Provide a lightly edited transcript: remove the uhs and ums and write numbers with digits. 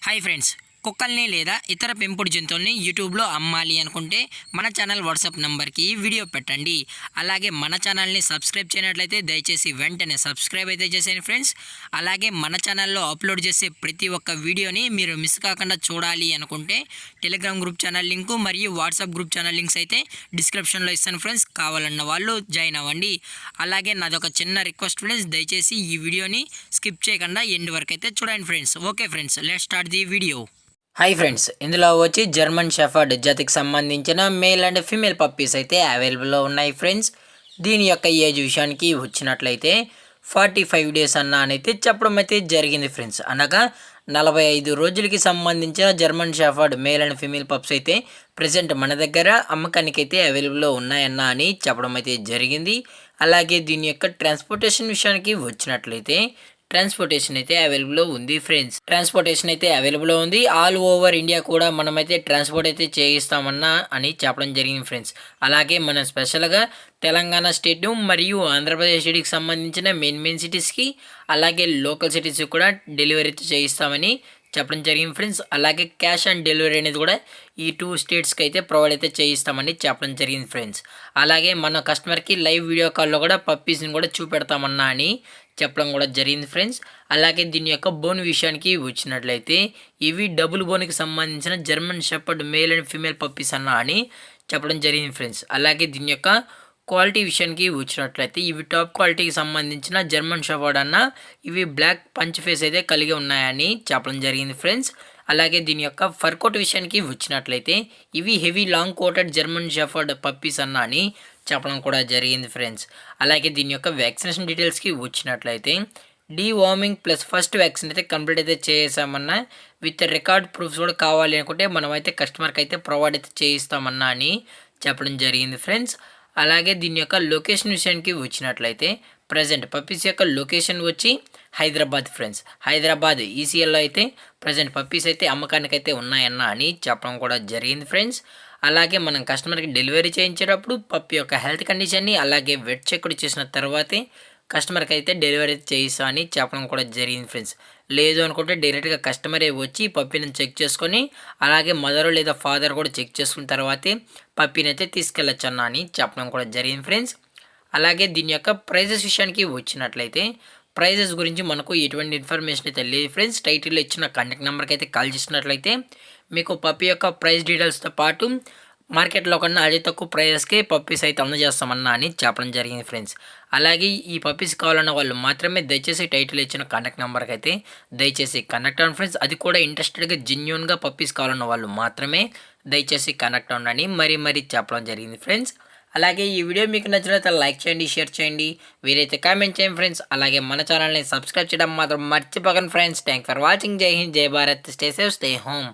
Hi friends, కుక్కల్ని లేదా ఇతర పెంపుడు జంతువుల్ని యూట్యూబ్లో అమ్మాలి అనుకుంటే మన ఛానల్ వాట్సాప్ నెంబర్కి వీడియో పెట్టండి. అలాగే మన ఛానల్ని సబ్స్క్రైబ్ చేయనట్లయితే దయచేసి వెంటనే సబ్స్క్రైబ్ అయితే చేసేయండి ఫ్రెండ్స్. అలాగే మన ఛానల్లో అప్లోడ్ చేసే ప్రతి ఒక్క వీడియోని మీరు మిస్ కాకుండా చూడాలి అనుకుంటే టెలిగ్రామ్ గ్రూప్ ఛానల్ లింకు మరియు వాట్సాప్ గ్రూప్ ఛానల్ లింక్స్ అయితే డిస్క్రిప్షన్లో ఇస్తాను ఫ్రెండ్స్. కావాలన్న వాళ్ళు జాయిన్ అవ్వండి. అలాగే నాదొక చిన్న రిక్వెస్ట్ ఫ్రెండ్స్, దయచేసి ఈ వీడియోని స్కిప్ చేయకుండా ఎండ్ వరకు అయితే చూడండి friends. Okay friends, let's start the video. Hi friends, ఇందులో వచ్చి జర్మన్ షెఫర్డ్ జాతికి సంబంధించిన మేల్ అండ్ ఫీమేల్ పప్పీస్ అయితే అవైలబుల్లో ఉన్నాయి ఫ్రెండ్స్. దీని యొక్క ఏజ్ విషయానికి వచ్చినట్లయితే 45 డేస్ అయితే చెప్పడం అయితే జరిగింది ఫ్రెండ్స్. అనగా 45 రోజులకి సంబంధించిన German shepherd male and female pups అయితే ప్రజెంట్ మన దగ్గర అమ్మకానికి అయితే అవైలబుల్లో అని చెప్పడం అయితే జరిగింది. అలాగే దీని యొక్క ట్రాన్స్పోర్టేషన్ విషయానికి వచ్చినట్లయితే ట్రాన్స్పోర్టేషన్ అయితే అవైలబుల్లో ఉంది ఫ్రెండ్స్. ట్రాన్స్పోర్టేషన్ అయితే అవైలబుల్లో ఉంది. ఆల్ ఓవర్ ఇండియా కూడా మనమైతే ట్రాన్స్పోర్ట్ అయితే అని చెప్పడం జరిగింది ఫ్రెండ్స్. అలాగే మనం స్పెషల్గా తెలంగాణ స్టేట్ మరియు ఆంధ్రప్రదేశ్ స్టేట్కి సంబంధించిన మెయిన్ సిటీస్కి అలాగే లోకల్ సిటీస్కి కూడా డెలివరీ అయితే చేయిస్తామని చెప్పడం జరిగింది ఫ్రెండ్స్. అలాగే క్యాష్ ఆన్ డెలివరీ అనేది కూడా ఈ 2 స్టేట్స్కి అయితే ప్రొవైడ్ అయితే చేయిస్తామని చెప్పడం జరిగింది ఫ్రెండ్స్. అలాగే మన కస్టమర్కి లైవ్ వీడియో కాల్లో కూడా పప్పీస్ని కూడా చూపెడతామని చెప్పడం కూడా జరిగింది ఫ్రెండ్స్. అలాగే దీని యొక్క బోన్ విషయానికి వచ్చినట్లయితే ఇవి డబుల్ బోన్కి సంబంధించిన German shepherd male and female puppies అని చెప్పడం జరిగింది ఫ్రెండ్స్. అలాగే దీని యొక్క క్వాలిటీ విషయానికి వచ్చినట్లయితే ఇవి టాప్ క్వాలిటీకి సంబంధించిన జర్మన్ షెపర్డ్ ఇవి బ్లాక్ పంచ్ ఫేస్ అయితే కలిగి ఉన్నాయని చెప్పడం జరిగింది ఫ్రెండ్స్. అలాగే దీని యొక్క ఫర్ కోట్ విషయానికి వచ్చినట్లయితే ఇవి heavy long coated German shepherd puppies అని చెప్పడం కూడా జరిగింది ఫ్రెండ్స్. అలాగే దీని యొక్క వ్యాక్సినేషన్ డీటెయిల్స్కి వచ్చినట్లయితే డీవార్మింగ్ ప్లస్ ఫస్ట్ వ్యాక్సిన్ అయితే కంప్లీట్ అయితే చేసామన్నా విత్ రికార్డ్ ప్రూఫ్స్ కూడా కావాలి అనుకుంటే మనమైతే కస్టమర్కి అయితే ప్రొవైడ్ అయితే చేయిస్తామన్నా అని చెప్పడం జరిగింది ఫ్రెండ్స్. అలాగే దీని యొక్క లొకేషన్ విషయానికి వచ్చినట్లయితే ప్రజెంట్ పప్పీస్ యొక్క లొకేషన్ వచ్చి హైదరాబాద్ ఫ్రెండ్స్. హైదరాబాద్ ఈసీఎల్లో అయితే ప్రజెంట్ పప్పీస్ అయితే అమ్మకానికి అయితే అని చెప్పడం కూడా జరిగింది ఫ్రెండ్స్. అలాగే మనం కస్టమర్కి డెలివరీ చేయించేటప్పుడు పప్పి యొక్క హెల్త్ కండిషన్ని అలాగే వెట్ చెక్ చేసిన తర్వాతే కస్టమర్కి అయితే డెలివరీ చేయిస్తామని చెప్పడం కూడా జరిగింది ఫ్రెండ్స్. లేదు అనుకుంటే డైరెక్ట్గా కస్టమరే వచ్చి పప్పిని చెక్ చేసుకొని అలాగే మదర్ లేదా ఫాదర్ కూడా చెక్ చేసుకున్న తర్వాతే పప్పిని అయితే తీసుకెళ్ళచ్చు అని చెప్పడం కూడా జరిగింది ఫ్రెండ్స్. అలాగే దీని యొక్క ప్రైజెస్ విషయానికి వచ్చినట్లయితే ప్రైజెస్ గురించి మనకు ఎటువంటి ఇన్ఫర్మేషన్ అయితే లేదు ఫ్రెండ్స్. టైటిల్లో ఇచ్చిన కాంటాక్ట్ నెంబర్కి అయితే కాల్ చేసినట్లయితే మీకు పప్పి యొక్క ప్రైస్ డీటెయిల్స్తో పాటు మార్కెట్లో కన్నా అతి తక్కువ ప్రైజెస్కి పప్పీస్ అయితే అని చెప్పడం జరిగింది ఫ్రెండ్స్. అలాగే ఈ పప్పీస్ కావాలన్న వాళ్ళు మాత్రమే దయచేసి టైటిల్ ఇచ్చిన కాంటాక్ట్ నెంబర్కి అయితే దయచేసి కనెక్ట్ అవ్వండి ఫ్రెండ్స్. అది కూడా ఇంట్రెస్టెడ్గా జెన్యూన్గా పప్పీస్ కావాలన్న వాళ్ళు మాత్రమే దయచేసి కనెక్ట్ అవ్వండి మరీ చెప్పడం జరిగింది ఫ్రెండ్స్. అలాగే ఈ వీడియో మీకు నచ్చినట్లయితే లైక్ చేయండి, షేర్ చేయండి, వీరైతే కామెంట్ చేయండి ఫ్రెండ్స్. అలాగే మన ఛానల్ని సబ్స్క్రైబ్ చేయడం మాత్రం మర్చిపోకండి ఫ్రెండ్స్. Thank for watching. జై హింద్, జై Bharat, stay safe, stay home.